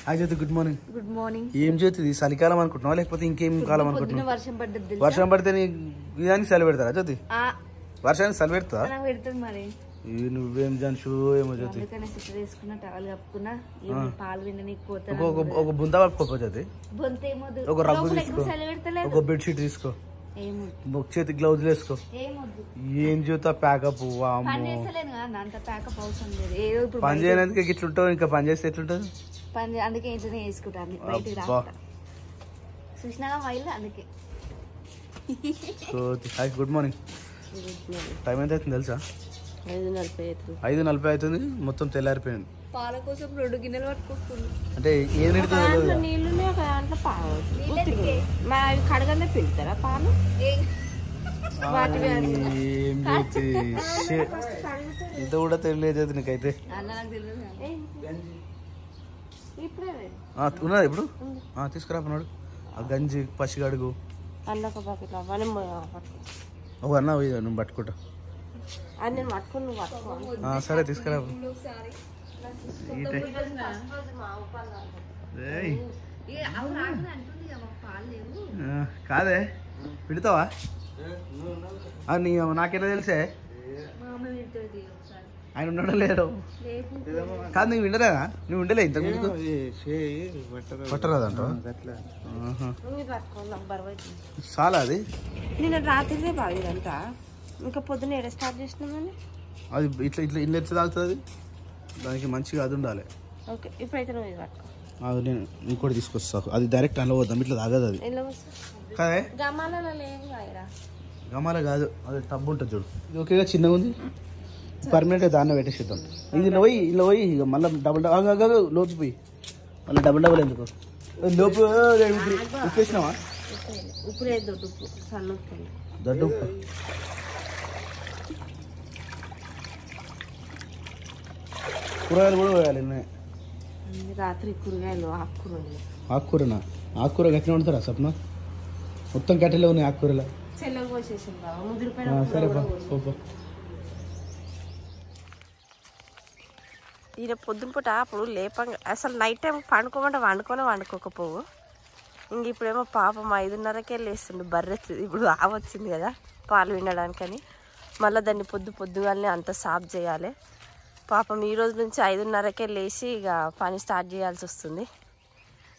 Hi జ్యోతి, good morning. Good morning. ఏం జ్యోతి, చలికాలం అనుకుంటున్నావా లేకపోతే ఇంకేం కాలం అనుకుంటున్నావు? వర్షం పడ్డది. వర్షం పడితే ఇదానికి చలి పెడతారా జ్యోతి? వర్షానికి చలి పెడతా పెడుతుంది మరి. నువ్వేం జన్షు ఏమో జ్యోతి. వేసుకున్నా టవల్ కప్పుకున్నా పాలు విండి నీకు పోతా. ఒక బుంద పట్టుకోపో జ్యోతి. ఒక రగ్గు తీసుకో, ఒక బెడ్షీట్ తీసుకో, చేతి గ్లౌజ్ వేసుకో. ఏం జ్యోతి ప్యాకప్ పని చేయడానికి ఇట్లుంటావు, ఇంకా పని చేస్తే ఎట్లుంటుంది? అందుకే ఇంట్లోనే వేసుకుంటాను, బయటికి చూసినాగా మైల్ అందుకే. Hi, good morning. టైం ఎంత అవుతుంది తెలుసా? 5:40 అవుతుంది. మొత్తం తెల్లారిపోయింది. పాల కోసం 2 గిన్నెలు పట్టుకొస్తుంది. అంటే ఏం నీళ్ళు నీళ్ళునే ఒక దాంట్లో కడగనే పిండుతారా పాలు? ఇంత కూడా తెలియదు నీకైతే. ఉన్నదా ఇప్పుడు? తీసుకురాపన్నాడు ఆ గంజి పసిగడుగు ఒక అన్న నువ్వు పట్టుకుంటా. సరే తీసుకురా. కాదే పిడతావా? నాకెలా తెలిసే? ఆయన ఉండడం లేరు కాదు, నువ్వు విండలేదా? నువ్వు ఉండలే ఇంతకు ముందు పట్టరాదంట. చాలా అది నిన్న రాత్రి బాగుందంట, ఇంకా పొద్దున్న ఏడ స్టార్ట్ చేసినామని. అది ఇట్లా ఇట్లా ఇల్లు ఎట్లా తాగుతుంది? దానికి మంచిగా అది ఉండాలి. ఓకే, ఇప్పుడైతే నువ్వు ఇది పట్టుకో. అది నేను ఇంకోటి తీసుకొస్తాను. అది డైరెక్ట్ అందులో పోద్దాం, ఇట్లా తాగదు అది. కాదే గమాల కాదు, అది టబ్బు ఉంటుంది చూడు. ఇది ఓకేగా, చిన్నగా ఉంది. పర్మనెంట్గా దాన్ని పెట్టేసిద్దాం. ఇది ఇలా పోయి ఇక మళ్ళీ డబుల్ లోతుపోయి మళ్ళీ డబుల్ ఎందుకు లోపు ఉప్పు వేసినావా? దొడ్డు ఉప్పు. కూరగాయలు కూడా పోయాలి రాత్రి. కూరగాయలు ఆకుకూరనా? ఆకుకూర గట్టిన వండుతారా సప్న? మొత్తం కట్టెలే ఉన్నాయి ఆకుకూరలో. సరే ఈయన పొద్దున పూట అప్పుడు లేపంగా అసలు నైట్ టైం పండుకోమంటే వండుకోకపోవు. ఇంక ఇప్పుడేమో పాపం 5:30కే లేస్తుండే. బర్రె ఇప్పుడు వచ్చింది కదా పాలు వినడానికని, మళ్ళీ దాన్ని పొద్దుగానే అంత సాఫ్ చేయాలి. పాపం ఈ రోజు నుంచి 5:30కే లేచి ఇక పని స్టార్ట్ చేయాల్సి వస్తుంది.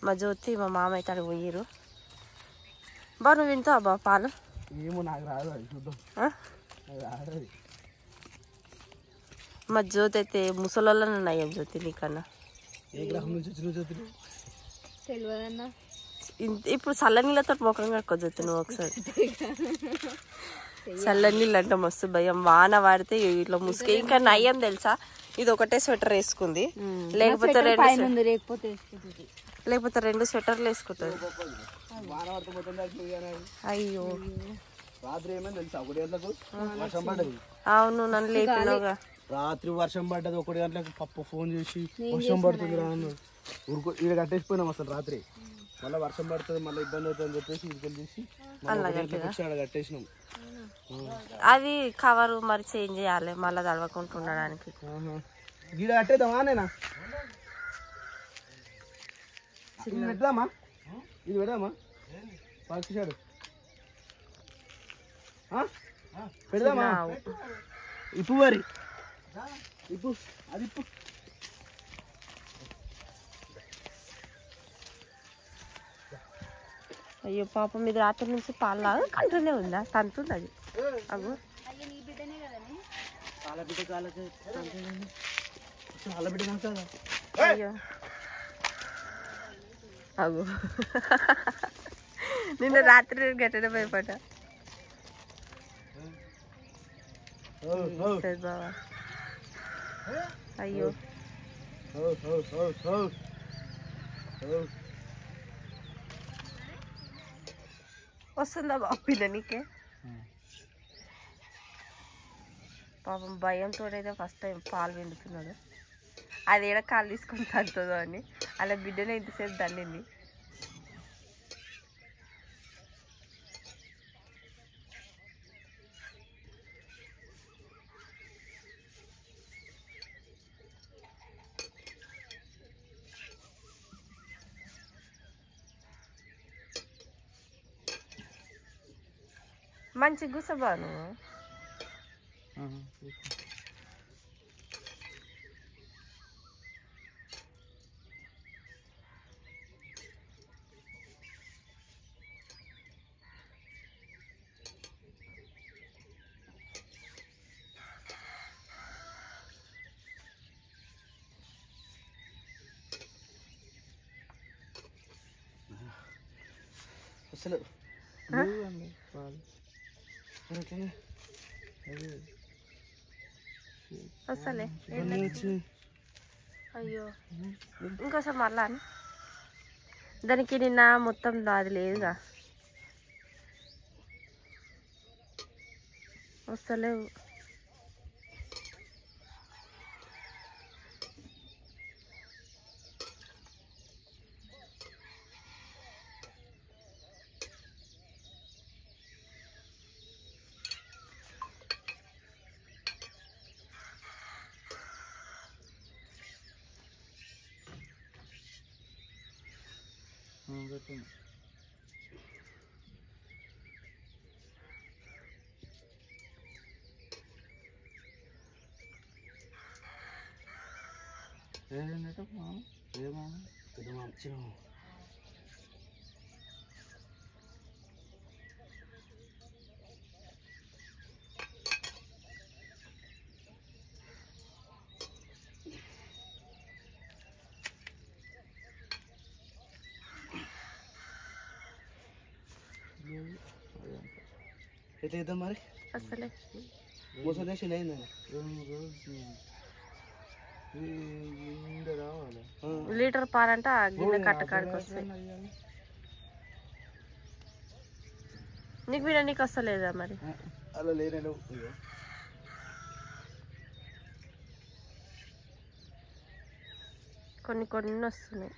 మా జ్యోతి మా మామ అయితే అక్కడ పోయారు. బా నువ్వు వింటావా బా పాలు? ఏమో నాకు రాదు, అది చూద్దాం. మా జ్యోతి అయితే ముసలోళ్ళని ఉన్నాయా జ్యోతి నీకన్నా? ఏ గ్రహం నుంచి వచ్చిన జ్యోతి తెలియదన్నా. ఇప్పుడు చల్లనీళ్ళతో ముఖం కట్టుకో జ్యోతి నువ్వు ఒకసారి. చల్లనీళ్ళు అంటే మస్తు భయం. వాన వాడితే ఇట్లా ముసుకే. ఇంకా నయ్యం తెలుసా, ఇది ఒకటే స్వెటర్ వేసుకుంది, లేకపోతే 2 స్వెటర్లు వేసుకుంటుంది. అయ్యో అవును, నన్ను లేపినవుగా. రాత్రి వర్షం పడ్డది. 1 గంటలకు పప్పు ఫోన్ చేసి వర్షం పడుతుంది రా అన్నాడు. ఊరుకో ఇక్కడ కట్టేసిపోయినాం అసలు రాత్రి. మళ్ళీ వర్షం పడుతుంది, మళ్ళీ ఇబ్బంది అవుతుంది అని చెప్పేసి ఇక్కడికి తీసి ఆడ కట్టేసినాం. అది కవర్ మరి చేంజ్ చేయాలి మళ్ళీ తడవకుండా ఉండడానికి. గీడ కట్టేద్దామా? నేనా పెడదామా? ఇది పెడదామా? పక్షాడు పెడదామా? ఇప్పు మరి ఇప్పు, అది ఇప్పు. అయ్యో పాపం ఇది రాత్రి నుంచి పాలు కంటూనే ఉందా? తంతుంది అది. అగో అయ్యో అగో నిన్న రాత్రి గట్టనే భయపడ్డా. బావా అయ్యో వస్తుందా బాబు పిల్ల నీకే? పాపం భయంతో అయితే ఫస్ట్ టైం పాలు విండుతున్నాడు. అది ఏడ కాలు తీసుకొని తగ్గుతుందో అని అలా బిడ్డనే ఇంతసేపు దండింది. మంచి గుసబా నువ్వు అసలు వస్తలే అయ్యో ఇంకోసారి మళ్ళా దానికి నిన్న మొత్తం అది లేదుగా వస్తలేవు ఎట్లా చేద్దాం మరి అసలే మోసం చేసి అయిందా లీటర్ పాలంటే ఆ గిన్నె కట్టకాడికి వస్తాయి నీకు మీద నీకు వస్తలేదా మరి అలా లేనండి కొన్ని కొన్ని వస్తున్నాయి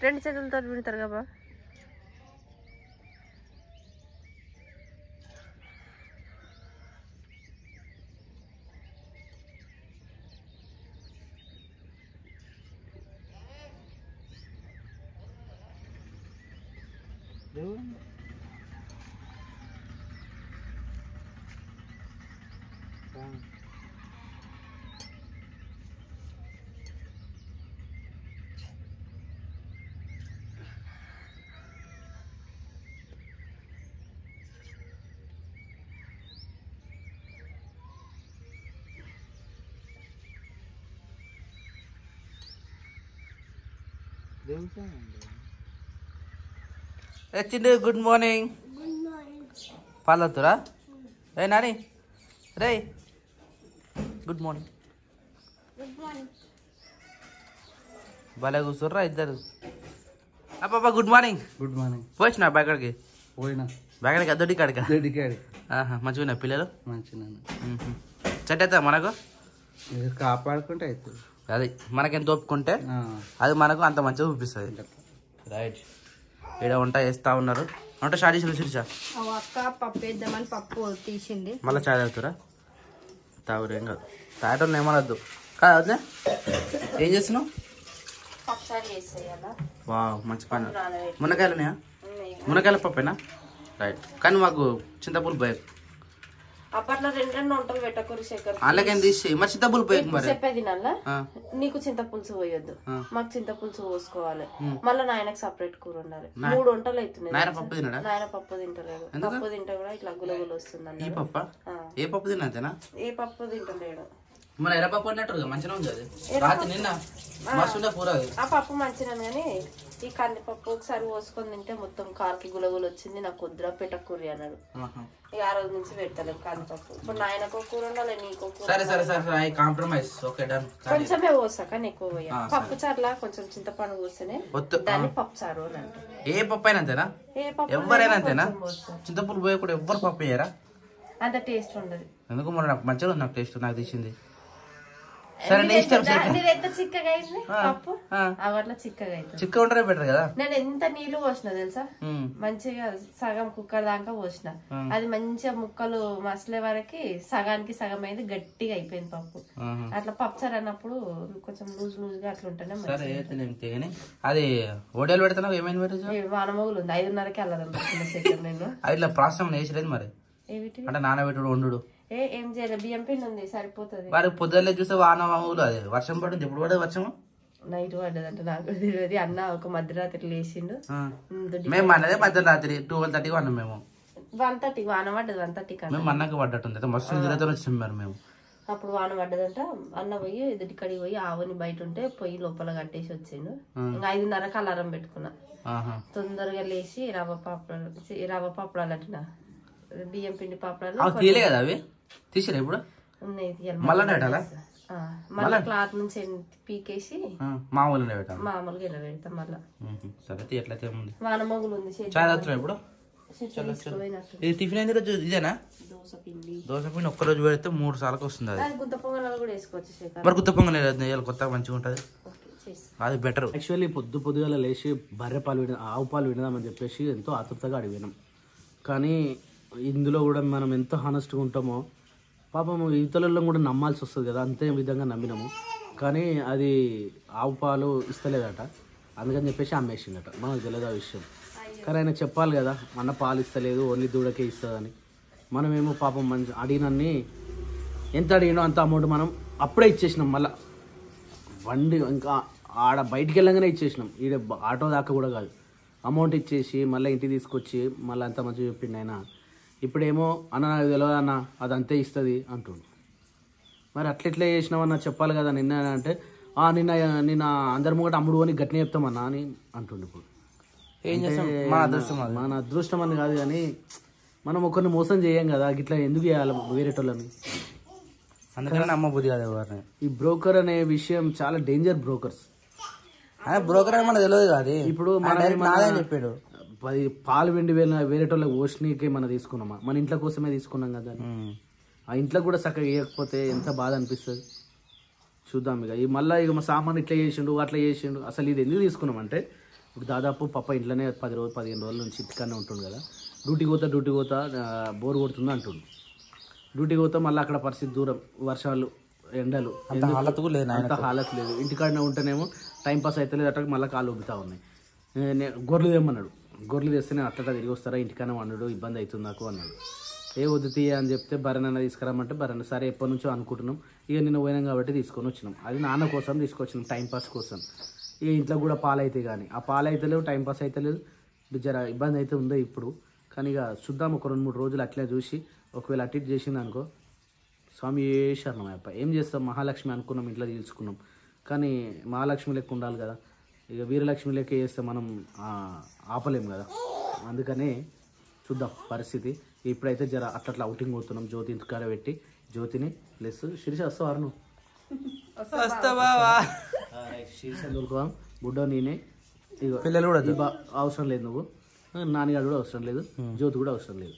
రెండు చేతులతో వింటారు కదా చిన్న గుడ్ మార్నింగ్ పాలవుతురా రే నాని రే గుడ్ మార్నింగ్ భలే కూర్చుర్రా ఇద్దరు అబ్బా గుడ్ మార్నింగ్ గుడ్ మార్నింగ్ పోయినా బ్యాగడికి పోయినా బ్యాగడికి అద్దొడ్డి కాడికా దొడ్డికాడి మంచిగా పిల్లలు మంచిగా చెట్టు అవుతా మనకు కాపాడుకుంటే అవుతుంది అది మనకెంత ఒప్పుకుంటే అది మనకు అంత మంచిగా చూపిస్తుంది రైట్ ఇక్కడ వంట చేస్తా ఉన్నారు వంట స్టార్ట్ చేసి శిరీష అక్క పప్పు వేద్దామని పప్పు తీసింది మళ్ళీ చాయ్ తాగుతారా తాగురేం కాదు తాగటం ఏమనద్దు కాదు వద్దా ఏం చేస్తున్నావు పప్పు చారు చేసేయాలా వా మంచి పని మునక్కాయలు ఉన్నాయా మునక్కాయల పప్పేనా రైట్ కానీ మాకు చింతపులు పోయి అప్పట్లో రెండు వంటలు పెట్టకూరు శేఖర్ అలాగేం తీసి మరి చింతపులు పోయి మరి చెప్పేది నల్ల నీకు చింతపులుసు పోయొద్దు మాకు చింతపులుసు పోసుకోవాలి మళ్ళీ నాయనకు సపరేట్ కూర ఉండాలి 3 వంటలు అవుతున్నాయి నాయన పప్పు తినడా నాయన పప్పు తింటలేడు పప్పు తింటే కూడా ఇట్లా గులగులు వస్తుంది ఈ పప్ప ఏ పప్పు తినంతేనా ఏ పప్పు తింటలేడు మన ఎర్రపప్పు అన్నట్టు మంచిగా ఉంది అది రాత్రి నిన్న మస్తుండే కూర అది ఆ పప్పు మంచిగా కానీ ఈ కందిపప్పు ఒకసారి పోసుకొని తింటే మొత్తం కాలుకి గులగులు వచ్చింది నాకు వద్దురా పెట్టకూరి అన్నాడు ఇక ఆ రోజు నుంచి పెడతలేము కందిపప్పు ఇప్పుడు నాయనకో కూర ఉండాలి నీకో కూర సరే సరే సరే కాంప్రమైజ్ ఓకే డన్ కొంచెమే పోసా కానీ ఎక్కువ పోయా పప్పు చారులా కొంచెం చింతపండు పోస్తేనే దాన్ని పప్పు చారు అని అంటారు ఏ పప్పు అయినా అంతేనా ఏ పప్పు ఎవరైనా అంతేనా చింతపులు పోయి కూడా ఎవ్వరు పప్పు వేయరా అంత టేస్ట్ ఉండదు ఎందుకు మరి నాకు మంచిగా ఉంది నాకు టేస్ట్ నాకు తీసింది సరే నెక్స్ట్ నీది ఎంత చిక్కగా అయింది పప్పు అవట్లా చిక్కగా అవుతుంది. చిక్క ఉంటే బెటర్ కదా. నేను ఎంత నీళ్లు పోసిన తెలుసా, మంచిగా సగం కుక్కర్ దాకా పోసిన, అది మంచిగా ముక్కలు మసలే వరకు సగానికి సగం అయింది, గట్టిగా అయిపోయింది పప్పు. అట్లా పప్పుచారు అన్నప్పుడు కొంచెం లూజ్ లూజ్ గా అట్లా ఉంటేనే మంచిగా. అది ఓడేలు పెడతావు ఏమైంది? వానమోగులు ఉంది 5:30కి వెళ్ళాలి నేను. ఇట్లా ప్రాసం వేసలేదు మరి అంటే నానబెట్టుడు వండు ఏం చేయాలి, బియ్యం పిండి ఉంది సరిపోతుంది. వాడు పొద్దున్నే చూస్తే వానమామూలు అదే వర్షం పడుతుంది. ఎప్పుడు పడదు వర్షం? నైట్ పడ్డదంటే నాకు తెలియదు. అన్న ఒక మధ్యరాత్రి లేచిండు. మేము అన్నదే మధ్యరాత్రి 12:30 అన్నాం మేము. 1:30 వాన పడ్డది. 1:30 మేము అన్నకి పడ్డట్టుంది మస్తు నిద్రతో వచ్చాం మరి మేము. అప్పుడు వాన పడ్డదంట. అన్న పోయి ఎదుటికడికి పోయి ఆవుని బయట ఉంటే పొయ్యి లోపల కట్టేసి వచ్చిండు. ఇంకా 5:30కి అలారం పెట్టుకున్నా. తొందరగా లేచి రవ్వ పాపడాలు అంటున్నా, బియ్యం పిండి పాపడాలు తీయలే కదా అవి తీసిరా ఇప్పుడు మళ్ళీ క్లాత్ నుంచి పీకేసి మామూలుగా ఇలా పెడతాం. మళ్ళా ఎట్లయితే వానమోగులు ఉంది ఇప్పుడు టిఫిన్ అయింది రోజు ఇదేనా? దోశ పిండి ఒక్కరోజు పెడితే 3 సార్లకు వస్తుంది. అది గుత్త పొంగల్ కూడా వేసుకోవచ్చు. మరి గుత్త పొంగల్ కొత్తగా మంచిగా ఉంటుంది, అది బెటర్. యాక్చువల్లీ పొద్దుగాల లేచి బర్రె పాలు ఆవు పాలు వినదామని చెప్పేసి ఎంతో ఆతృతగా అడిగినాం. కానీ ఇందులో కూడా మనం ఎంత హానెస్ట్గా ఉంటామో పాపం ఇతరులను కూడా నమ్మాల్సి వస్తుంది కదా, అంతే విధంగా నమ్మినాము. కానీ అది ఆవు పాలు ఇస్తలేదట, అందుకని చెప్పేసి అమ్మేసిందట. మనకు తెలియదు ఆ విషయం. కానీ ఆయన చెప్పాలి కదా, అన్న పాలు ఇస్తలేదు ఓన్లీ దూడకే ఇస్తుందని. మనమేమో పాపం మంచి అడిగినన్ని ఎంత అడిగినో అంత అమౌంట్ మనం అప్పుడే ఇచ్చేసినాం. మళ్ళీ వండి ఇంకా ఆడ బయటికి వెళ్ళగానే ఇచ్చేసినాం. ఈడ ఆటో దాకా కూడా కాదు, అమౌంట్ ఇచ్చేసి మళ్ళీ ఇంటికి తీసుకొచ్చి మళ్ళీ అంత మంచిగా చెప్పిండు ఆయన. ఇప్పుడేమో అన్న నాకు తెలియదు అన్న అది అంతే ఇస్తుంది అంటుండు. మరి అట్లెట్లే చేసినామన్నా చెప్పాలి కదా. నిన్న అంటే నిన్న అందరి ముంగట అమ్ముడు అని గట్టినే చెప్తామన్నా అని అంటుండు. ఇప్పుడు ఏం చేస్తాం, మన అదృష్టం అని కాదు కానీ మనం ఒకరిని మోసం చేయం కదా, ఇట్లా ఎందుకు చేయాలి వేరేటోళ్ళని. అందుకని నమ్మ బుద్ధి కాదు ఎవరిని. ఈ బ్రోకర్ అనే విషయం చాలా డేంజర్. బ్రోకర్స్ బ్రోకర్ అని మనకు తెలియదు కాదు. ఇప్పుడు చెప్పాడు పాలు వెండి వేరేటోళ్ళకి ఓషనీకే మనం తీసుకున్నామా, మన ఇంట్లో కోసమే తీసుకున్నాం కదా. ఆ ఇంట్లో కూడా చక్కగా వేయకపోతే ఎంత బాధ అనిపిస్తుంది. చూద్దాం ఇక మళ్ళీ ఇక మా సామాన్ ఇట్లా చేసిండు అట్లా చేసిండు. అసలు ఇది ఎందుకు తీసుకున్నామంటే ఇప్పుడు దాదాపు పప్ప ఇంట్లోనే 10-15 రోజుల నుంచి ఇంటికనే ఉంటుంది కదా. డ్యూటీ పోతా బోర్ కొడుతుంది అంటుండు. డ్యూటీ పోతా మళ్ళీ అక్కడ పరిస్థితి దూరం, వర్షాలు ఎండలు, అంత హాలత్ లేదు. ఇంటికాడనే ఉంటేనేమో టైంపాస్ అయితే లేదు, అట్లా మళ్ళీ కాళ్ళు ఉబ్బుతా ఉన్నాయి. గొర్రెలు తెమ్మన్నాడు. గొర్రెలు తెస్తే నేను అట్లా తిరిగి వస్తారా ఇంటికనే వండడు ఇబ్బంది అవుతుంది నాకు అన్నాడు. వద్దు తీయ అని చెప్తే బర్రెనైనా తీసుకురామంటే బర్రెన సరే ఎప్పటి నుంచో అనుకుంటున్నాం. ఇక నిన్న పోయినాం కాబట్టి తీసుకొని వచ్చినాం. అది నాన్న కోసం తీసుకొచ్చినాం, టైంపాస్ కోసం. ఇక ఇంట్లో కూడా పాలు అయితే కానీ ఆ పాలు అయితే లేవు, టైంపాస్ అయితే లేదు, జర ఇబ్బంది అయితే ఉందో ఇప్పుడు. కానీ ఇక చూద్దాం ఒక 2-3 రోజులు అట్లే చూసి ఒకవేళ అటిట్ చేసింది అనుకో స్వామి ఏ శరణం అప్ప ఏం చేస్తాం. మహాలక్ష్మి అనుకున్నాం, ఇంట్లో తీసుకున్నాం. కానీ మహాలక్ష్మి లెక్క ఉండాలి కదా. ఇక వీరలక్ష్మి లెక్క చేస్తే మనం ఆపలేం కదా. అందుకనే చూద్దాం పరిస్థితి. ఇప్పుడైతే జర అట్లా అవుటింగ్ పోతున్నాం. జ్యోతి ఇంటికాడ పెట్టి జ్యోతిని ప్లస్ శిరీష వస్తావారు నువ్వు శిరీష దొరుకుదాం. బుడ్డో నేనే, ఇక పిల్లలు కూడా అవసరం లేదు, నువ్వు నాన్నగారు కూడా అవసరం లేదు, జ్యోతి కూడా అవసరం లేదు.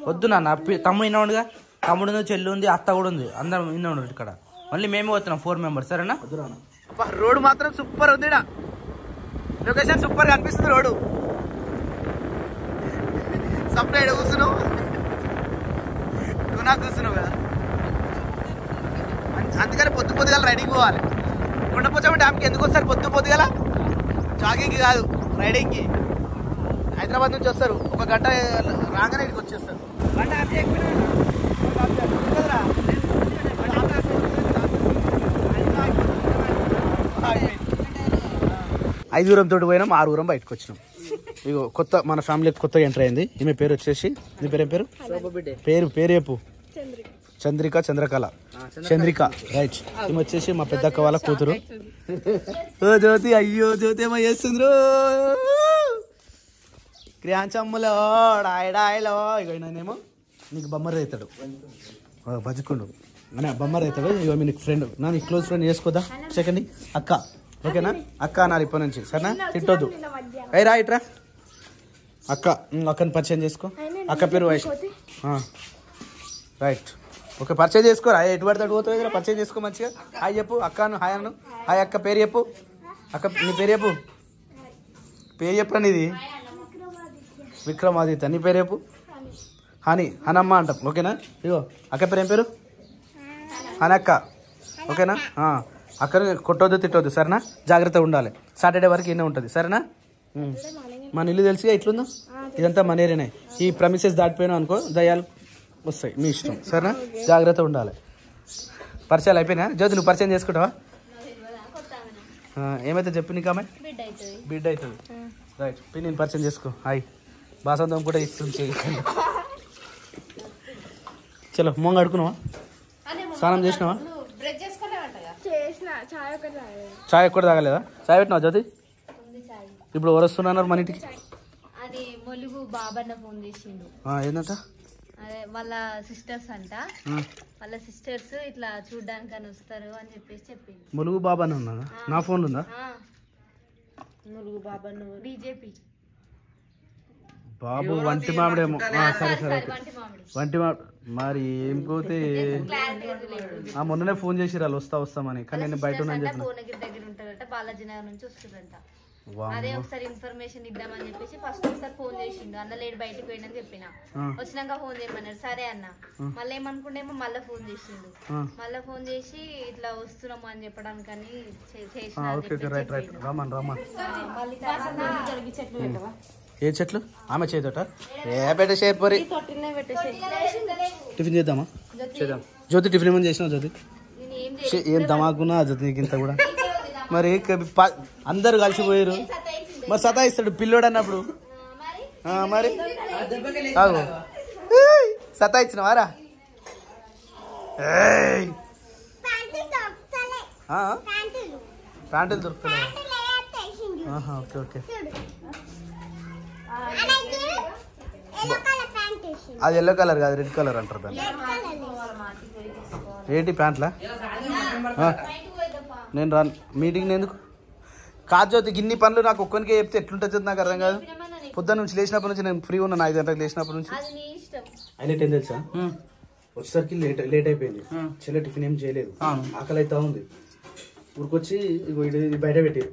వద్దు నాన్న తమ్ముడు ఇన్న ఉండగా, తమ్ముడు ఉంది, చెల్లి ఉంది, అత్త కూడా ఉంది, అందరం ఇన్న ఉండదు ఇక్కడ. మళ్ళీ మేమే పోతున్నాం 4 మెంబర్స్. సరేనా? రోడ్ మాత్రం సూపర్ ఉంది, లొకేషన్ సూపర్ గా అనిపిస్తుంది. రోడ్డు సపరేట్ కూర్చున్నావు, నువ్వు నాకు కూర్చున్నావు కదా. అందుకని పొద్దుగాల రైడింగ్ పోవాలి. కొండపోచమ్మ డ్యామ్కి ఎందుకు వస్తారు పొద్దుగల? జాగింగ్కి కాదు, రైడింగ్కి. హైదరాబాద్ నుంచి వస్తారు, 1 గంట రాగానే ఇక్కడికి వచ్చేస్తారు. 5 తోటి పోయినాం, 6 బయటకు వచ్చినాం. ఇగో కొత్త మన ఫ్యామిలీకి కొత్త ఎంటర్ అయింది. ఈమె పేరు వచ్చేసి, నీ పేరేం పేరు? పేరు చెప్పు. చంద్రకళ చంద్రిక, రైట్. ఈమె వచ్చేసి మా పెద్దక్క వాళ్ళ కూతురు. ఓ జ్యోతి, అయ్యో జ్యోతి ఏమో చేస్తుండ్రు క్రియాంచమ్ములో డాయడాయలో. ఇక నేనేమో నీకు బొమ్మర్ అవుతాడు, బతుకుండు అని బొమ్మర్ అవుతాడు. ఇగో నీకు ఫ్రెండ్, నా నీకు క్లోజ్ ఫ్రెండ్ చేసుకోదా సెకండ్ అక్క, ఓకేనా? అక్క అన్నారు ఇప్పటి నుంచి, సరేనా? తిట్టొద్దు. రా ఇట్రా అక్కని పరిచయం చేసుకో. అక్క పేరు వైష్ణవి. రైట్ ఓకే పర్చేజ్ చేసుకోరా ఎటు పడితే అటు పోతుంది పర్చేజ్ చేసుకో మంచిగా హాయ్ చెప్పు అక్కను హాయ్ అను హాయ్ అక్క పేరు చెప్పు అక్క నీ పేరు చెప్పు నీది విక్రమాదిత్య నీ పేరు చెప్పు హనమ్మ అంటాం ఓకేనా ఇగో అక్క పేరు ఏం పేరు హనక్క ఓకేనా అక్కని కొట్టొద్దు తిట్టొద్దు సరేనా జాగ్రత్తగా ఉండాలి సాటర్డే వరకు ఇన్నే ఉంటుంది సరేనా మన ఇల్లు తెలిసిగా ఇట్లుందో ఇదంతా మన ఏరియానే ఈ ప్రమిసెస్ దాటిపోయినా అనుకో దయ్యాలు వస్తాయి మీ ఇష్టం సరేనా జాగ్రత్తగా ఉండాలి పరిచయాలు అయిపోయినా జ్యోతి నువ్వు పరిచయం చేసుకుంటావా ఏమైతే చెప్పు నీకు ఆమె బిడ్డ అవుతుంది రైట్ నేను పరిచయం చేసుకో హాయ్ బాసంతం కూడా ఇస్తుంది చలో మొంగ అడుకున్నావా స్నానం చేసినావా చాయ్ ఎక్కడ తాగలేదా చాయ్ పెట్టినావా జ్యోతి ఇప్పుడు ఎవరు వస్తున్నారు మన ఇంటికి అది మొలుగు బాబన్న ఫోన్ చేసిండు ఏంటంట అదే వాళ్ళ సిస్టర్స్ అంట వాళ్ళ సిస్టర్స్ ఇట్లా చూడడానికి అని వస్తారు అని చెప్పేసి చెప్పింది ములుగు బాబా అని ఉన్నా నా ఫోన్ ఉందా ములుగు బాబన్న బీజేపీ బాబు వంటి మామిడేమో సరే సరే వంటి మామిడి మరి ఏం పోతే మొన్ననే ఫోన్ చేసి వాళ్ళు వస్తామని కానీ నేను బయట భువనగిరి దగ్గర ఉంటారట బాలాజీ నగర్ నుంచి వస్తుందంట అదే ఒకసారి ఇన్ఫర్మేషన్ ఇద్దామని చెప్పేసి ఫస్ట్ ఒకసారి ఫోన్ చేసిండు అన్న లేడు బయటకు పోయినని చెప్పిన వచ్చినాక ఫోన్ చేయమన్నాడు సరే అన్న మళ్ళీ ఏమనుకుంటేమో మళ్ళీ ఫోన్ చేసిండు మళ్ళీ ఫోన్ చేసి ఇట్లా వస్తున్నాము అని చెప్పడానికని ఏ చెట్లు ఆమె చేతోట ఏ పెట్టే చేపరి టిఫిన్ చేద్దామా చేద్దాం జ్యోతి టిఫిన్ ఏమని చేసినావు జ్యోతి ఏం దమాకున్నా జ్యోతి నీకు ఇంత కూడా మరి అందరు కలిసిపోయారు మరి సతాయిస్తాడు పిల్లోడు అన్నప్పుడు మరి సతాయిచ్చినవారా ప్యాంటులు దొరుకుతున్నాయి ఓకే ఓకే అది ఎల్లో కలర్ కాదు రెడ్ కలర్ అంటారు దాన్ని ఏంటి ప్యాంట్లా నేను రాను మీటింగ్ ఎందుకు కాదు జ్యోతి ఇన్ని పనులు నాకు ఒక్కరికే చెప్తే ఎట్లుంటుంది నాకు అర్థం కాదు పొద్దున్న నుంచి లేచినప్పటి నుంచి నేను ఫ్రీ ఉన్నాను 5 గంటలకు లేచినప్పటి నుంచి హైలైట్ ఏం తెలుసా వచ్చేసరికి లేట్ అయిపోయింది చెల్లె టిఫిన్ ఏం చేయలేదు ఆకలి అవుతా ఉంది ఊరికొచ్చి ఇది బయట పెట్టారు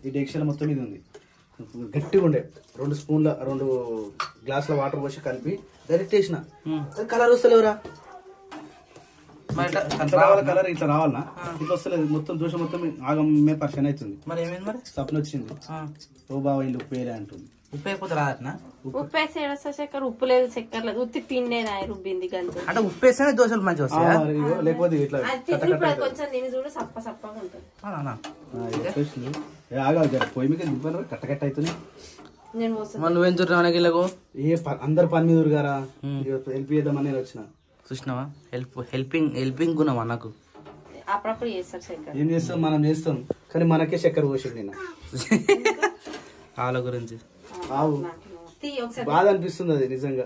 ఈ డేక్ష మొత్తం ఇది ఉంది గట్టిగా ఉండే 2 గ్లాసుల వాటర్ పోసి కలిపి డైరెక్ట్ వేసిన కలర్ వస్తలేవురా కలర్ ఇట్లా రావాలనా ఇట్లా వస్తలేదు మొత్తం దోషం మొత్తం ఆగమే పరిచయం అవుతుంది మరి ఏమైంది మరి సప్న వచ్చింది ఓ బాబా ఇల్లు ఉప్పు వేయలే అంటుంది ఉప్పు అయిపోతే రాదట్నా ఉప్పు వేసి చక్కెర ఉప్పు లేదు చక్కెర లేదు ఉత్తి పిండేనా రుబ్బింది గంతే అంటే ఉప్పు వేస్తేనే దోశలు మంచిగా వస్తాయి లేకపోతే ఇట్లా కొంచెం నేను చూడు సప్ప సప్పగా ఉంటుంది పొయ్యి మీకు దింపారు కట్ట అవుతుంది నువ్వేం చూడకు అందరు పని మీద గారా హెల్ప్ చేద్దామని నేను వచ్చిన చూసినావా హెల్పింగ్ గుణమా నాకు అప్పుడప్పుడు చేస్తారు చక్కెర ఏం చేస్తాం మనం చేస్తాం కానీ మనకే చక్కెర పోసింది నిన్న వాళ్ళ గురించి బాధ అనిపిస్తుంది అది నిజంగా